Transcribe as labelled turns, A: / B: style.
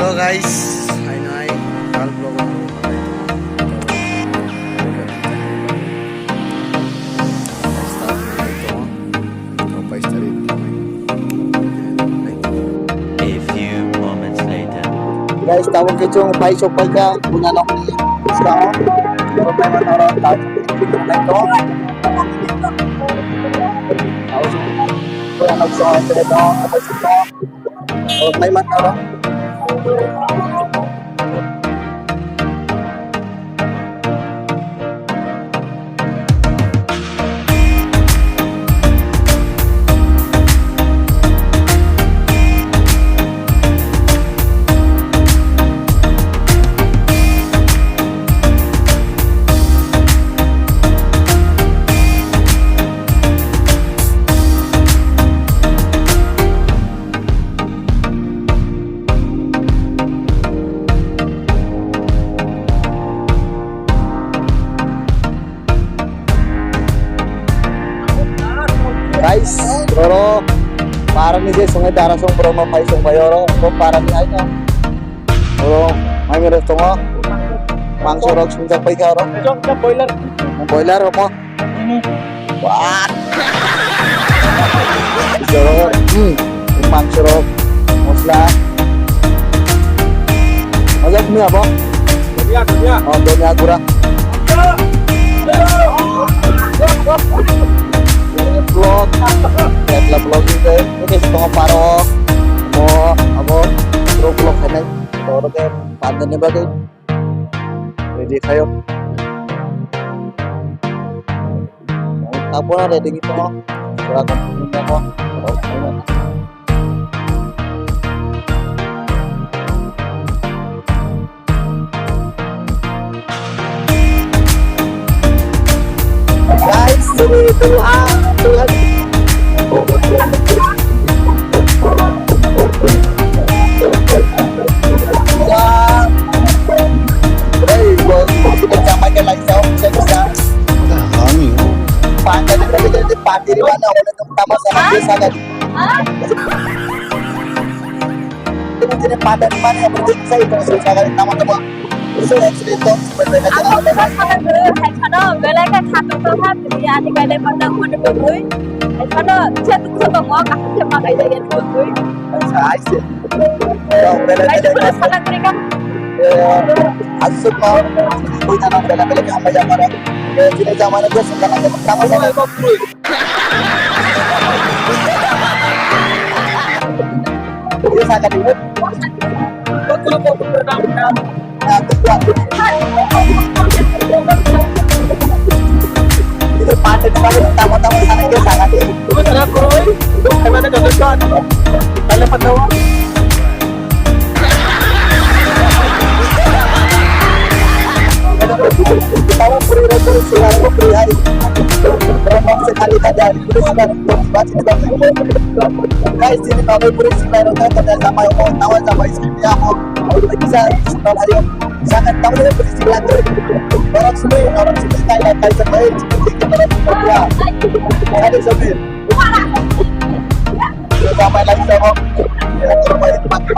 A: Halo guys, hai Kal vlog
B: A few moments later.
C: Guys, tawag kecong pai sopay ka punya nok ni sekarang problema orang tahu itu tahu orang nak soal cerita apa sih may matara guys, bro, para ni je sungai darah sung bro ma pai sung bayoro, bro para ni aja, bro, mai mere tongo, mangso rok sung jak pai ka ro, boiler mo, wah, bro, mangso rok, mosla, ajak ni apa? Oh, dunia kurang. Vlog, ya vlog itu, oke setengah paro, mau apa, terus vlog ini, terus ke pantai berarti, ready kayo, apa ready gitu, kurang punya apa, guys, ini Tuhan. Party di mana? Udah pertama sama biasa kan? Ini jadi pada di mana yang berarti saya itu susah kali nama-nama. Saya cerita sebenarnya
D: Aku bisa sangat berhati belai kan satu tuhan dia di kali pada mana berui. Karena saya tuh sama mau kasih cuma kayak dia berui.
C: saya sih. Yang
D: Saya juga sangat berikan.
C: Asuk mau punya nama bela apa yang mana? Jadi zaman itu sekarang pertama sama berui. Dia sangat ingat. Itu pada pertama-tama sana dia sangat itu sangat kuroi gimana cocok kalau patawa tahu puri selalu puri hari berapa sekali ada puri sekali baca guys ini kalau puri sekali ada sama yang tahu sama istrinya mau bisa sekali hari sangat tahu dia puri sekali orang semua kayak sebaik ya ada sambil sama lagi sama terbaik pakai